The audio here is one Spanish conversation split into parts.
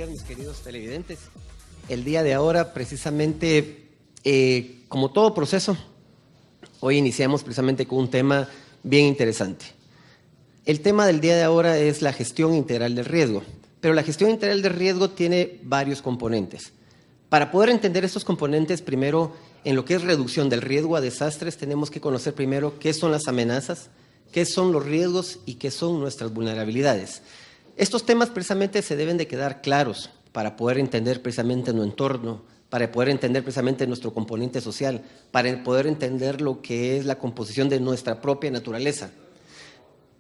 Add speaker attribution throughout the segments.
Speaker 1: días, mis queridos televidentes. El día de ahora, precisamente, como todo proceso, hoy iniciamos precisamente con un tema bien interesante. El tema del día de ahora es la gestión integral del riesgo, pero la gestión integral del riesgo tiene varios componentes. Para poder entender estos componentes, primero, en lo que es reducción del riesgo a desastres, tenemos que conocer primero qué son las amenazas, qué son los riesgos y qué son nuestras vulnerabilidades. Estos temas precisamente se deben de quedar claros para poder entender precisamente nuestro entorno, para poder entender precisamente nuestro componente social, para poder entender lo que es la composición de nuestra propia naturaleza.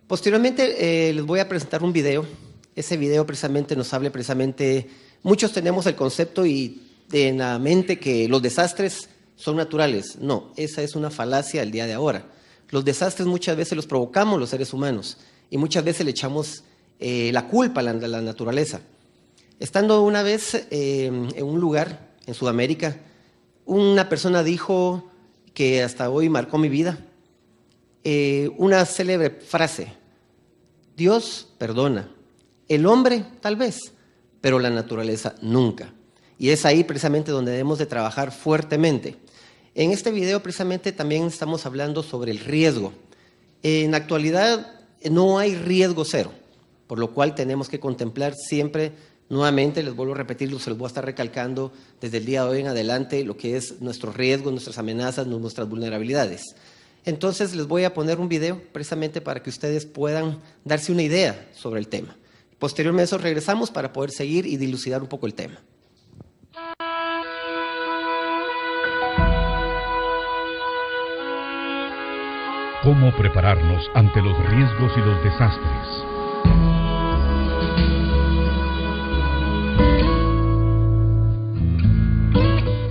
Speaker 1: Posteriormente les voy a presentar un video. Ese video precisamente nos habla precisamente, muchos tenemos el concepto y en la mente que los desastres son naturales. No, esa es una falacia el día de ahora. Los desastres muchas veces los provocamos los seres humanos y muchas veces le echamos la culpa a la naturaleza. Estando una vez en un lugar en Sudamérica, una persona dijo que hasta hoy marcó mi vida, una célebre frase: Dios perdona, el hombre tal vez, pero la naturaleza nunca. Y es ahí precisamente donde debemos de trabajar fuertemente. En este video precisamente también estamos hablando sobre el riesgo. En la actualidad no hay riesgo cero, por lo cual tenemos que contemplar siempre, nuevamente, les vuelvo a repetir, se los voy a estar recalcando desde el día de hoy en adelante, lo que es nuestros riesgos, nuestras amenazas, nuestras vulnerabilidades. Entonces les voy a poner un video precisamente para que ustedes puedan darse una idea sobre el tema. Posteriormente a eso regresamos para poder seguir y dilucidar un poco el tema.
Speaker 2: ¿Cómo prepararnos ante los riesgos y los desastres?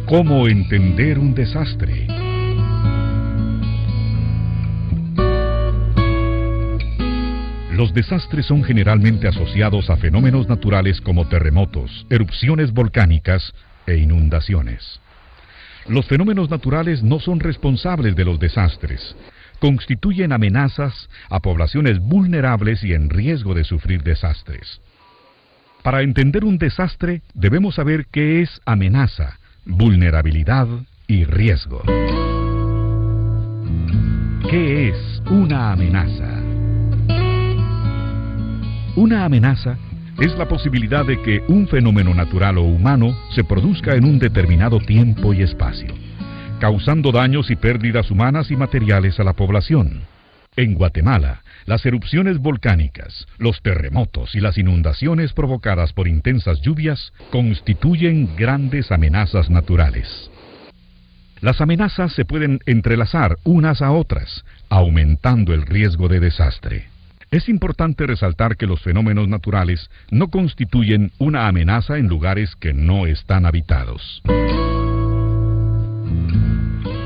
Speaker 2: ¿Cómo entender un desastre? Los desastres son generalmente asociados a fenómenos naturales como terremotos, erupciones volcánicas e inundaciones. Los fenómenos naturales no son responsables de los desastres. Constituyen amenazas a poblaciones vulnerables y en riesgo de sufrir desastres. Para entender un desastre, debemos saber qué es amenaza, vulnerabilidad y riesgo. ¿Qué es una amenaza? Una amenaza es la posibilidad de que un fenómeno natural o humano se produzca en un determinado tiempo y espacio, causando daños y pérdidas humanas y materiales a la población. En Guatemala, las erupciones volcánicas, los terremotos y las inundaciones provocadas por intensas lluvias constituyen grandes amenazas naturales. Las amenazas se pueden entrelazar unas a otras, aumentando el riesgo de desastre. Es importante resaltar que los fenómenos naturales no constituyen una amenaza en lugares que no están habitados.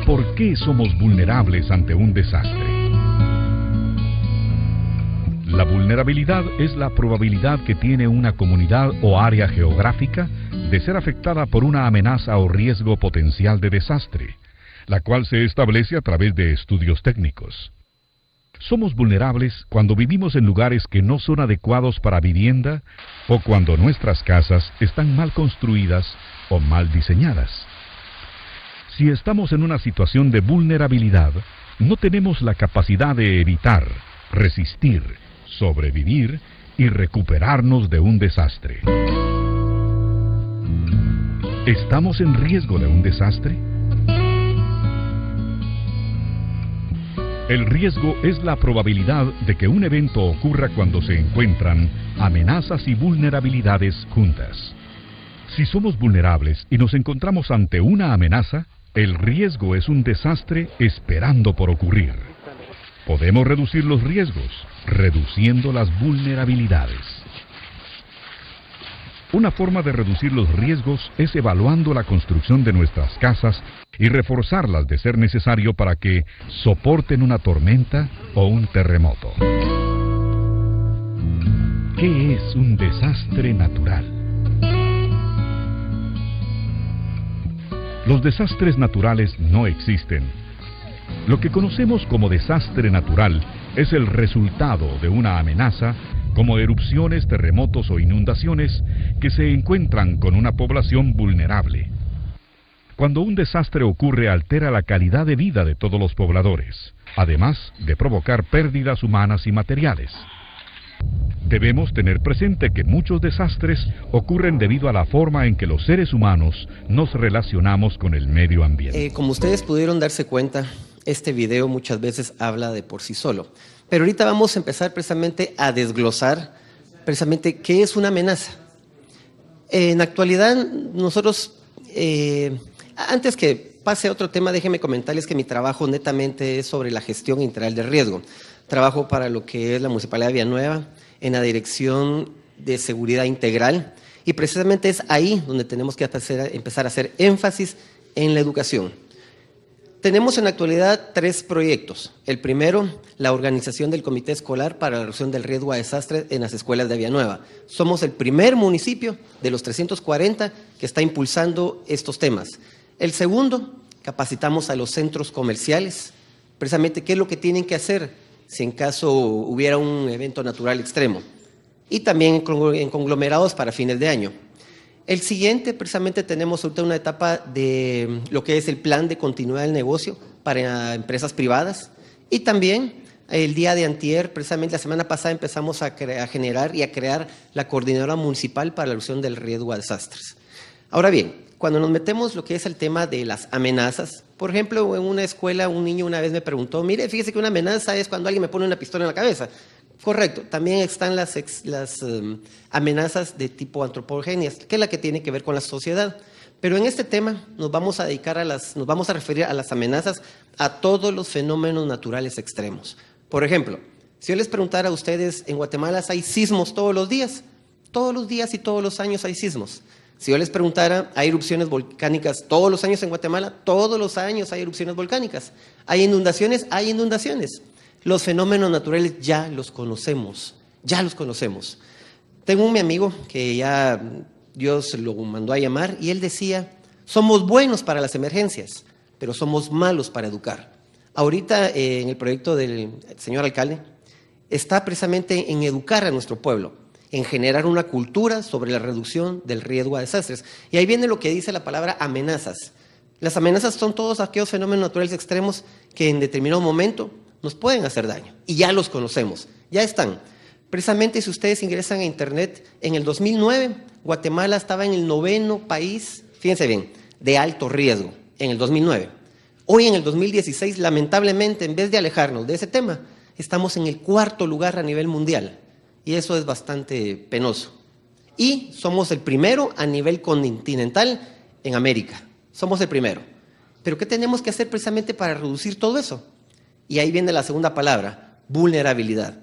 Speaker 2: ¿Por qué somos vulnerables ante un desastre? La vulnerabilidad es la probabilidad que tiene una comunidad o área geográfica de ser afectada por una amenaza o riesgo potencial de desastre, la cual se establece a través de estudios técnicos. Somos vulnerables cuando vivimos en lugares que no son adecuados para vivienda o cuando nuestras casas están mal construidas o mal diseñadas. Si estamos en una situación de vulnerabilidad, no tenemos la capacidad de evitar, resistir, sobrevivir y recuperarnos de un desastre. ¿Estamos en riesgo de un desastre? El riesgo es la probabilidad de que un evento ocurra cuando se encuentran amenazas y vulnerabilidades juntas. Si somos vulnerables y nos encontramos ante una amenaza, el riesgo es un desastre esperando por ocurrir. Podemos reducir los riesgos, reduciendo las vulnerabilidades. Una forma de reducir los riesgos es evaluando la construcción de nuestras casas y reforzarlas de ser necesario para que soporten una tormenta o un terremoto. ¿Qué es un desastre natural? Los desastres naturales no existen. Lo que conocemos como desastre natural es el resultado de una amenaza como erupciones, terremotos o inundaciones, que se encuentran con una población vulnerable. Cuando un desastre ocurre, altera la calidad de vida de todos los pobladores, además de provocar pérdidas humanas y materiales. Debemos tener presente que muchos desastres ocurren debido a la forma en que los seres humanos nos relacionamos con el medio ambiente.
Speaker 1: Como ustedes pudieron darse cuenta, este video muchas veces habla de por sí solo. Pero ahorita vamos a empezar precisamente a desglosar precisamente qué es una amenaza. En la actualidad, nosotros, antes que pase a otro tema, déjenme comentarles que mi trabajo netamente es sobre la gestión integral de riesgo. Trabajo para lo que es la Municipalidad de Villanueva, en la Dirección de Seguridad Integral, y precisamente es ahí donde tenemos que empezar a hacer énfasis en la educación. Tenemos en la actualidad 3 proyectos. El primero, la organización del Comité Escolar para la Reducción del Riesgo a Desastres en las escuelas de Villanueva. Somos el primer municipio de los 340 que está impulsando estos temas. El segundo, capacitamos a los centros comerciales, precisamente qué es lo que tienen que hacer si en caso hubiera un evento natural extremo, y también en conglomerados para fines de año. El siguiente, precisamente tenemos ahorita una etapa de lo que es el plan de continuidad del negocio para empresas privadas, y también el día de antier, precisamente la semana pasada, empezamos a generar y a crear la Coordinadora Municipal para la Reducción del Riesgo a Desastres. Ahora bien, cuando nos metemos lo que es el tema de las amenazas, por ejemplo, en una escuela un niño una vez me preguntó, mire, fíjese que una amenaza es cuando alguien me pone una pistola en la cabeza. Correcto, también están las amenazas de tipo antropogéneas, que es la que tiene que ver con la sociedad. Pero en este tema nos vamos a dedicar nos vamos a referir a las amenazas a todos los fenómenos naturales extremos. Por ejemplo, si yo les preguntara a ustedes, en Guatemala hay sismos todos los días y todos los años hay sismos. Si yo les preguntara, ¿hay erupciones volcánicas todos los años en Guatemala? Todos los años hay erupciones volcánicas. ¿Hay inundaciones? Hay inundaciones. Los fenómenos naturales ya los conocemos. Tengo un amigo que ya Dios lo mandó a llamar y él decía, somos buenos para las emergencias, pero somos malos para educar. Ahorita en el proyecto del señor alcalde está precisamente en educar a nuestro pueblo, en generar una cultura sobre la reducción del riesgo a desastres. Y ahí viene lo que dice la palabra amenazas. Las amenazas son todos aquellos fenómenos naturales extremos que en determinado momento nos pueden hacer daño. Y ya los conocemos, ya están. Precisamente si ustedes ingresan a internet, en el 2009, Guatemala estaba en el 9º país, fíjense bien, de alto riesgo, en el 2009. Hoy en el 2016, lamentablemente, en vez de alejarnos de ese tema, estamos en el 4º lugar a nivel mundial. Y eso es bastante penoso. Y somos el primero a nivel continental en América. Somos el primero. Pero ¿qué tenemos que hacer precisamente para reducir todo eso? Y ahí viene la segunda palabra, vulnerabilidad.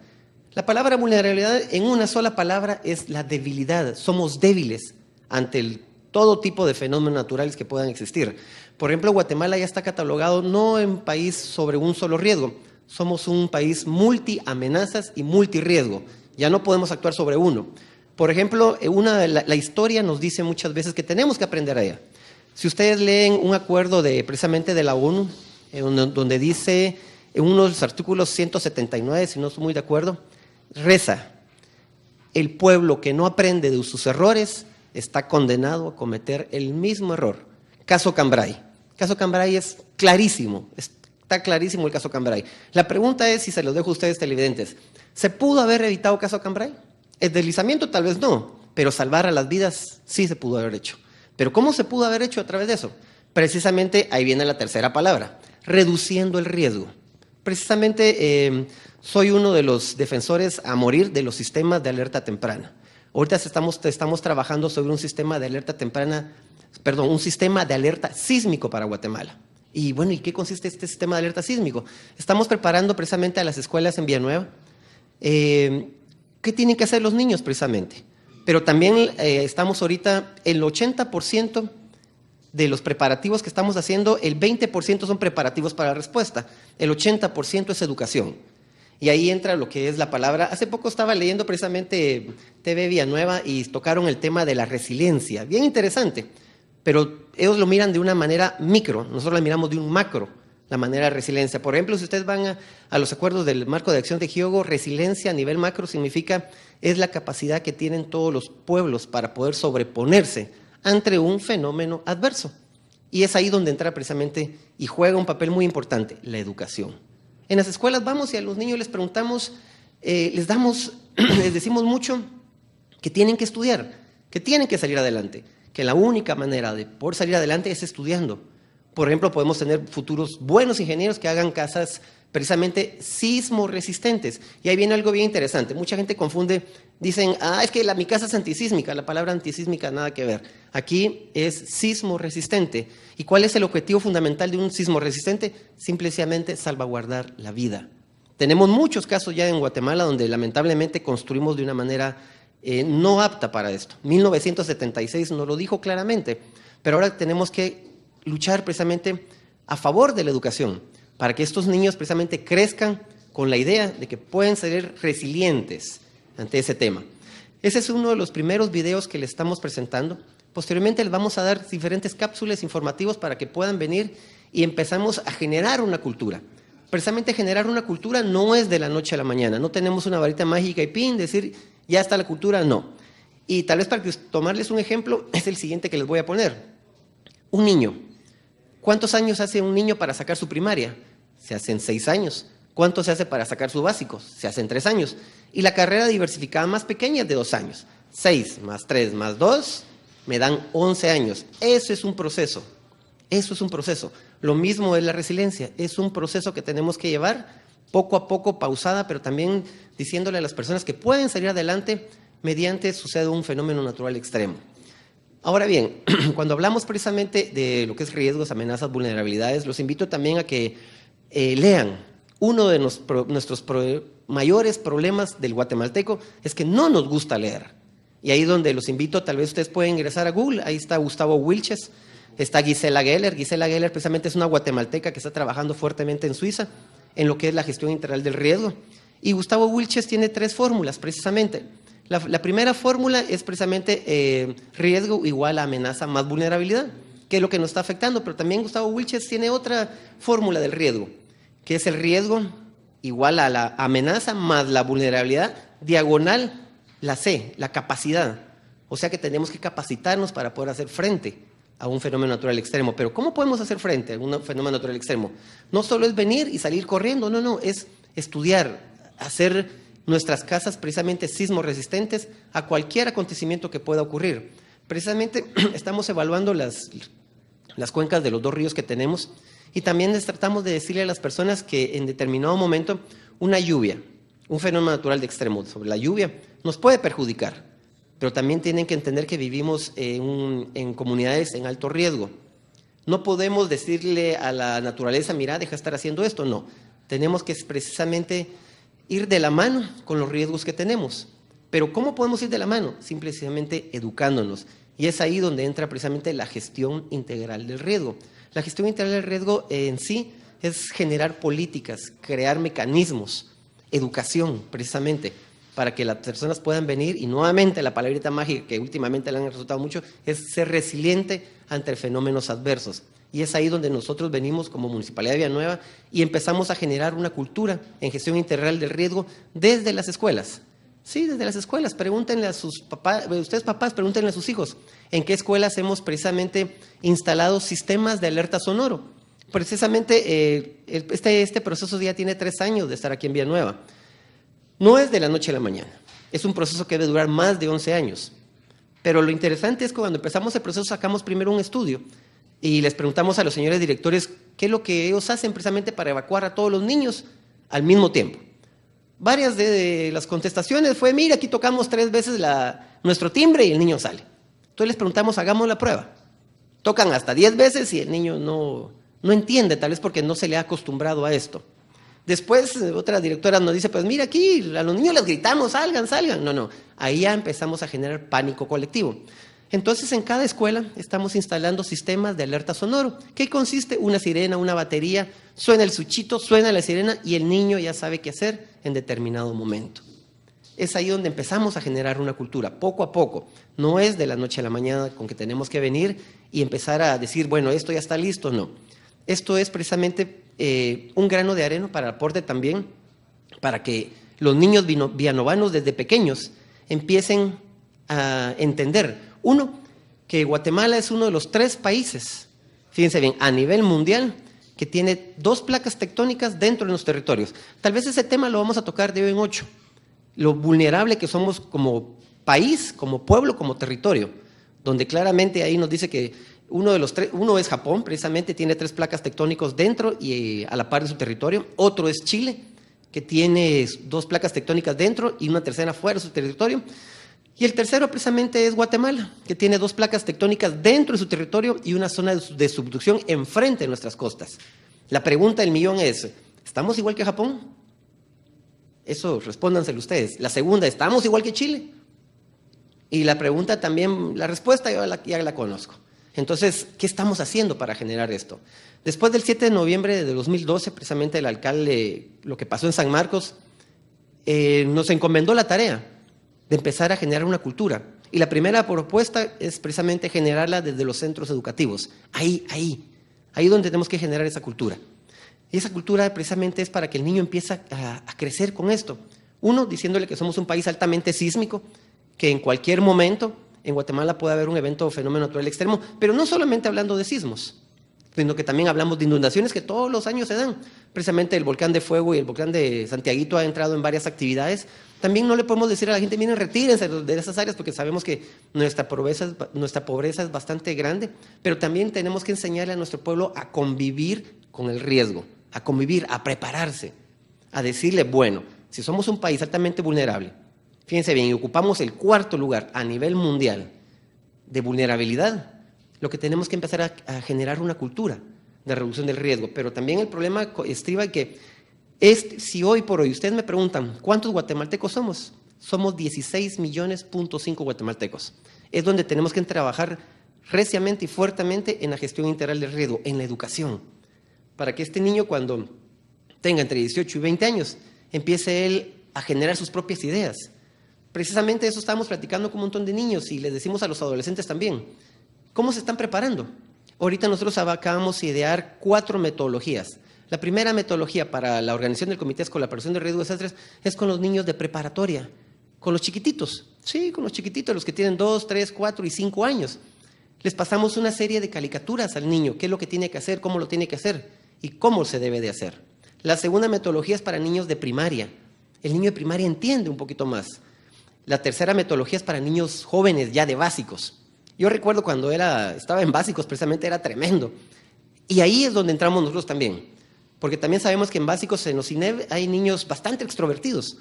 Speaker 1: La palabra vulnerabilidad en una sola palabra es la debilidad. Somos débiles ante todo tipo de fenómenos naturales que puedan existir. Por ejemplo, Guatemala ya está catalogado no en país sobre un solo riesgo. Somos un país multi-amenazas y multi-riesgo. Ya no podemos actuar sobre uno. Por ejemplo, la historia nos dice muchas veces que tenemos que aprender a ella. Si ustedes leen un acuerdo precisamente de la ONU, donde dice en uno de los artículos 179, si no estoy muy de acuerdo, reza, el pueblo que no aprende de sus errores está condenado a cometer el mismo error. Caso Cambray. Caso Cambray es clarísimo, está clarísimo el caso Cambray. La pregunta es, si se los dejo a ustedes televidentes, ¿se pudo haber evitado caso Cambray? El deslizamiento tal vez no, pero salvar a las vidas sí se pudo haber hecho. ¿Pero cómo se pudo haber hecho a través de eso? Precisamente ahí viene la tercera palabra, reduciendo el riesgo. Precisamente soy uno de los defensores a morir de los sistemas de alerta temprana. Ahorita estamos trabajando sobre un sistema de alerta temprana, un sistema de alerta sísmico para Guatemala. Y bueno, ¿y qué consiste este sistema de alerta sísmico? Estamos preparando precisamente a las escuelas en Villanueva. ¿Qué tienen que hacer los niños precisamente? Pero también estamos ahorita, el 80% de los preparativos que estamos haciendo, el 20% son preparativos para la respuesta, el 80% es educación. Y ahí entra lo que es la palabra. Hace poco estaba leyendo precisamente TV Villanueva y tocaron el tema de la resiliencia. Bien interesante, pero ellos lo miran de una manera micro, nosotros la miramos de un macro. la manera de resiliencia. Por ejemplo, si ustedes van a los acuerdos del marco de acción de Hyogo, resiliencia a nivel macro significa, es la capacidad que tienen todos los pueblos para poder sobreponerse ante un fenómeno adverso. Y es ahí donde entra precisamente y juega un papel muy importante, la educación. En las escuelas vamos y a los niños les preguntamos, les decimos mucho que tienen que estudiar, que tienen que salir adelante, que la única manera de poder salir adelante es estudiando. Por ejemplo, podemos tener futuros buenos ingenieros que hagan casas precisamente sismo resistentes. Y ahí viene algo bien interesante. Mucha gente confunde, dicen, es que mi casa es antisísmica. La palabra antisísmica nada que ver. Aquí es sismo resistente. ¿Y cuál es el objetivo fundamental de un sismo resistente? Simplemente salvaguardar la vida. Tenemos muchos casos ya en Guatemala donde lamentablemente construimos de una manera no apta para esto. 1976 nos lo dijo claramente, pero ahora tenemos que luchar precisamente a favor de la educación, para que estos niños precisamente crezcan con la idea de que pueden ser resilientes ante ese tema. Ese es uno de los primeros videos que les estamos presentando. Posteriormente les vamos a dar diferentes cápsulas informativos para que puedan venir y empezamos a generar una cultura. Precisamente generar una cultura no es de la noche a la mañana, no tenemos una varita mágica y pin, decir ya está la cultura, no. Y tal vez para tomarles un ejemplo, es el siguiente que les voy a poner. Un niño. ¿Cuántos años hace un niño para sacar su primaria? Se hacen 6 años. ¿Cuánto se hace para sacar sus básicos? Se hacen 3 años. Y la carrera diversificada más pequeña es de 2 años. 6 más 3 más 2 me dan 11 años. Eso es un proceso. Eso es un proceso. Lo mismo es la resiliencia. Es un proceso que tenemos que llevar poco a poco, pausada, pero también diciéndole a las personas que pueden salir adelante mediante sucede un fenómeno natural extremo. Ahora bien, cuando hablamos precisamente de lo que es riesgos, amenazas, vulnerabilidades, los invito también a que lean. Uno de nuestros mayores problemas del guatemalteco es que no nos gusta leer. Y ahí donde los invito, tal vez ustedes pueden ingresar a Google, ahí está Gustavo Wilches, está Gisela Geller. Gisela Geller precisamente es una guatemalteca que está trabajando fuertemente en Suiza en lo que es la gestión integral del riesgo. Y Gustavo Wilches tiene 3 fórmulas precisamente. La primera fórmula es precisamente riesgo igual a amenaza más vulnerabilidad, que es lo que nos está afectando, pero también Gustavo Wilches tiene otra fórmula del riesgo, que es el riesgo igual a la amenaza más la vulnerabilidad, diagonal la C, la capacidad. O sea que tenemos que capacitarnos para poder hacer frente a un fenómeno natural extremo. Pero ¿cómo podemos hacer frente a un fenómeno natural extremo? No solo es venir y salir corriendo, no, es estudiar, hacer nuestras casas precisamente sismo resistentes a cualquier acontecimiento que pueda ocurrir. Precisamente estamos evaluando las cuencas de los 2 ríos que tenemos y también tratamos de decirle a las personas que en determinado momento una lluvia, un fenómeno natural de extremo sobre la lluvia nos puede perjudicar, pero también tienen que entender que vivimos en comunidades en alto riesgo. No podemos decirle a la naturaleza, mira, deja de estar haciendo esto, no. Tenemos que precisamente ir de la mano con los riesgos que tenemos. Pero ¿cómo podemos ir de la mano? Simplemente educándonos. Y es ahí donde entra precisamente la gestión integral del riesgo. La gestión integral del riesgo en sí es generar políticas, crear mecanismos, educación precisamente, para que las personas puedan venir y nuevamente la palabrita mágica que últimamente le han resultado mucho es ser resiliente ante fenómenos adversos. Y es ahí donde nosotros venimos como Municipalidad de Villanueva y empezamos a generar una cultura en gestión integral del riesgo desde las escuelas. Sí, desde las escuelas. Pregúntenle a sus papás, ustedes papás, pregúntenle a sus hijos en qué escuelas hemos precisamente instalado sistemas de alerta sonoro. Precisamente este proceso ya tiene 3 años de estar aquí en Villanueva. No es de la noche a la mañana. Es un proceso que debe durar más de 11 años. Pero lo interesante es que cuando empezamos el proceso sacamos primero un estudio y les preguntamos a los señores directores qué es lo que ellos hacen precisamente para evacuar a todos los niños al mismo tiempo. Varias de las contestaciones fue, mira, aquí tocamos 3 veces nuestro timbre y el niño sale. Entonces les preguntamos, hagamos la prueba. Tocan hasta 10 veces y el niño no entiende, tal vez porque no se le ha acostumbrado a esto. Después otra directora nos dice, pues mira aquí, a los niños les gritamos, salgan. No, ahí ya empezamos a generar pánico colectivo. Entonces en cada escuela estamos instalando sistemas de alerta sonoro. ¿Qué consiste? Una sirena, una batería, suena el suchito, suena la sirena y el niño ya sabe qué hacer en determinado momento. Es ahí donde empezamos a generar una cultura, poco a poco. No es de la noche a la mañana con que tenemos que venir y empezar a decir, bueno, esto ya está listo, no. Esto es precisamente un grano de arena para el aporte también, para que los niños villanovanos desde pequeños empiecen a entender, uno, que Guatemala es uno de los 3 países, fíjense bien, a nivel mundial, que tiene 2 placas tectónicas dentro de los territorios. Tal vez ese tema lo vamos a tocar de hoy en 8, lo vulnerable que somos como país, como pueblo, como territorio, donde claramente ahí nos dice que uno de los 3, uno es Japón, precisamente tiene 3 placas tectónicas dentro y a la par de su territorio, otro es Chile, que tiene 2 placas tectónicas dentro y una tercera fuera de su territorio, y el tercero precisamente es Guatemala, que tiene 2 placas tectónicas dentro de su territorio y una zona de subducción enfrente de nuestras costas. La pregunta del millón es, ¿estamos igual que Japón? Eso respóndanselo ustedes. La segunda, ¿estamos igual que Chile? Y la pregunta también, la respuesta ya la conozco. Entonces, ¿qué estamos haciendo para generar esto? Después del 7 de noviembre de 2012, precisamente el alcalde, lo que pasó en San Marcos, nos encomendó la tarea de empezar a generar una cultura. Y la primera propuesta es precisamente generarla desde los centros educativos. Ahí donde tenemos que generar esa cultura. Y esa cultura precisamente es para que el niño empiece a crecer con esto. Uno, diciéndole que somos un país altamente sísmico, que en cualquier momento en Guatemala puede haber un evento o fenómeno natural extremo, pero no solamente hablando de sismos, sino que también hablamos de inundaciones que todos los años se dan. Precisamente el volcán de Fuego y el volcán de Santiaguito ha entrado en varias actividades. También no le podemos decir a la gente, miren, retírense de esas áreas, porque sabemos que nuestra pobreza es bastante grande, pero también tenemos que enseñarle a nuestro pueblo a convivir con el riesgo, a convivir, a prepararse, a decirle, bueno, si somos un país altamente vulnerable, fíjense bien, y ocupamos el 4º lugar a nivel mundial de vulnerabilidad, lo que tenemos que empezar a generar una cultura de reducción del riesgo. Pero también el problema estriba en que si hoy por hoy ustedes me preguntan ¿cuántos guatemaltecos somos? Somos 16 millones.5 guatemaltecos. Es donde tenemos que trabajar reciamente y fuertemente en la gestión integral del riesgo, en la educación, para que este niño, cuando tenga entre 18 y 20 años, empiece él a generar sus propias ideas. Precisamente eso estamos platicando con un montón de niños y les decimos a los adolescentes también. ¿Cómo se están preparando? Ahorita nosotros acabamos de idear 4 metodologías. La primera metodología para la organización del Comité Escolar para Prevención de Riesgo de Desastres es con los niños de preparatoria, con los chiquititos. Sí, con los chiquititos, los que tienen 2, 3, 4 y 5 años. Les pasamos una serie de caricaturas al niño, qué es lo que tiene que hacer, cómo lo tiene que hacer y cómo se debe de hacer. La segunda metodología es para niños de primaria. El niño de primaria entiende un poquito más. La tercera metodología es para niños jóvenes ya de básicos. Yo recuerdo cuando estaba en básicos, precisamente era tremendo. Y ahí es donde entramos nosotros también. Porque también sabemos que en básicos, en los INEV, hay niños bastante extrovertidos.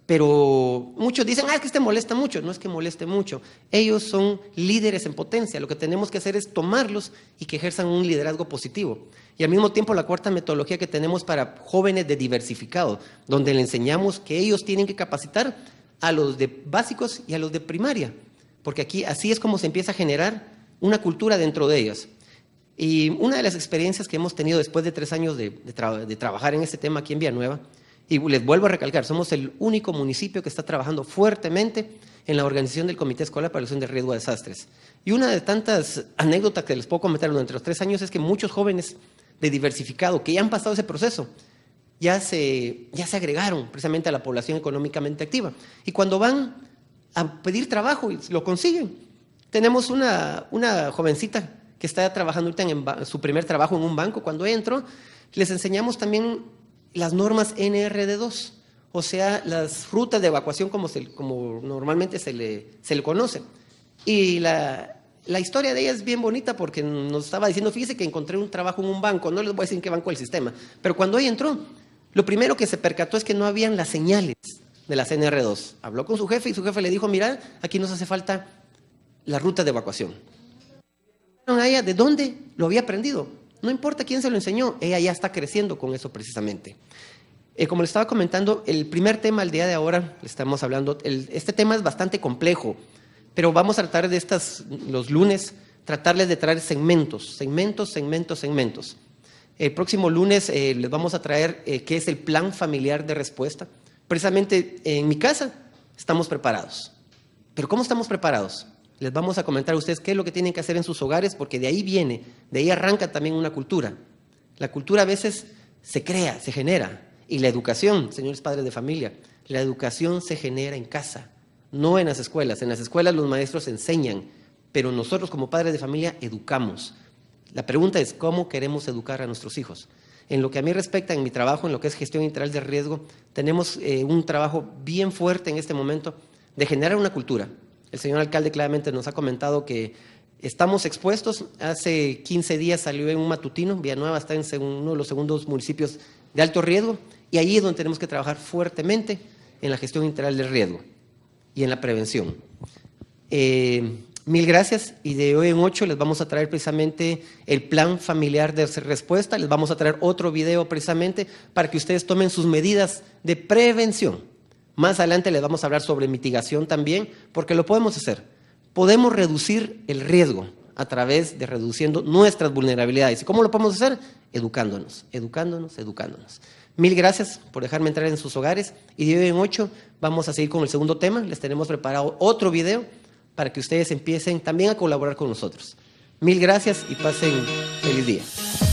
Speaker 1: Pero muchos dicen, es que este molesta mucho. No es que moleste mucho. Ellos son líderes en potencia. Lo que tenemos que hacer es tomarlos y que ejerzan un liderazgo positivo. Y al mismo tiempo, la cuarta metodología que tenemos para jóvenes de diversificado, donde le enseñamos que ellos tienen que capacitar a los de básicos y a los de primaria. Porque aquí así es como se empieza a generar una cultura dentro de ellas. Y una de las experiencias que hemos tenido después de 3 años de trabajar en este tema aquí en Villanueva, y les vuelvo a recalcar, somos el único municipio que está trabajando fuertemente en la organización del Comité Escolar para Prevención de Riesgo de Desastres. Y una de tantas anécdotas que les puedo comentar durante los 3 años es que muchos jóvenes de diversificado que ya han pasado ese proceso, ya se agregaron precisamente a la población económicamente activa. Y cuando van a pedir trabajo y lo consiguen. Tenemos una jovencita que está trabajando ahorita en su primer trabajo en un banco. Cuando entró, les enseñamos también las normas NRD2, o sea, las rutas de evacuación como normalmente se le conoce. Y la historia de ella es bien bonita porque nos estaba diciendo, fíjese que encontré un trabajo en un banco, no les voy a decir en qué banco del sistema, pero cuando ella entró, lo primero que se percató es que no habían las señales de las NR2. Habló con su jefe y su jefe le dijo, mira, aquí nos hace falta la ruta de evacuación. A ella, ¿de dónde lo había aprendido? No importa quién se lo enseñó, ella ya está creciendo con eso precisamente. Como les estaba comentando, el primer tema al día de ahora, le estamos hablando, este tema es bastante complejo, pero vamos a tratar de los lunes, tratarles de traer segmentos. El próximo lunes les vamos a traer qué es el plan familiar de respuesta. Precisamente en mi casa estamos preparados. ¿Pero cómo estamos preparados? Les vamos a comentar a ustedes qué es lo que tienen que hacer en sus hogares, porque de ahí arranca también una cultura. La cultura a veces se crea, se genera. Y la educación, señores padres de familia, la educación se genera en casa, no en las escuelas. En las escuelas los maestros enseñan, pero nosotros como padres de familia educamos. La pregunta es, ¿cómo queremos educar a nuestros hijos? En lo que a mí respecta, en mi trabajo, en lo que es gestión integral de riesgo, tenemos un trabajo bien fuerte en este momento de generar una cultura. El señor alcalde claramente nos ha comentado que estamos expuestos. Hace 15 días salió en un matutino, Villanueva está en uno de los segundos municipios de alto riesgo, y ahí es donde tenemos que trabajar fuertemente en la gestión integral del riesgo y en la prevención. Mil gracias, y de hoy en 8 les vamos a traer precisamente el plan familiar de respuesta. Les vamos a traer otro video precisamente para que ustedes tomen sus medidas de prevención. Más adelante les vamos a hablar sobre mitigación también, porque lo podemos hacer. Podemos reducir el riesgo a través de reduciendo nuestras vulnerabilidades. ¿Y cómo lo podemos hacer? Educándonos, educándonos, educándonos. Mil gracias por dejarme entrar en sus hogares, y de hoy en 8 vamos a seguir con el segundo tema. Les tenemos preparado otro video para que ustedes empiecen también a colaborar con nosotros. Mil gracias y pasen feliz día.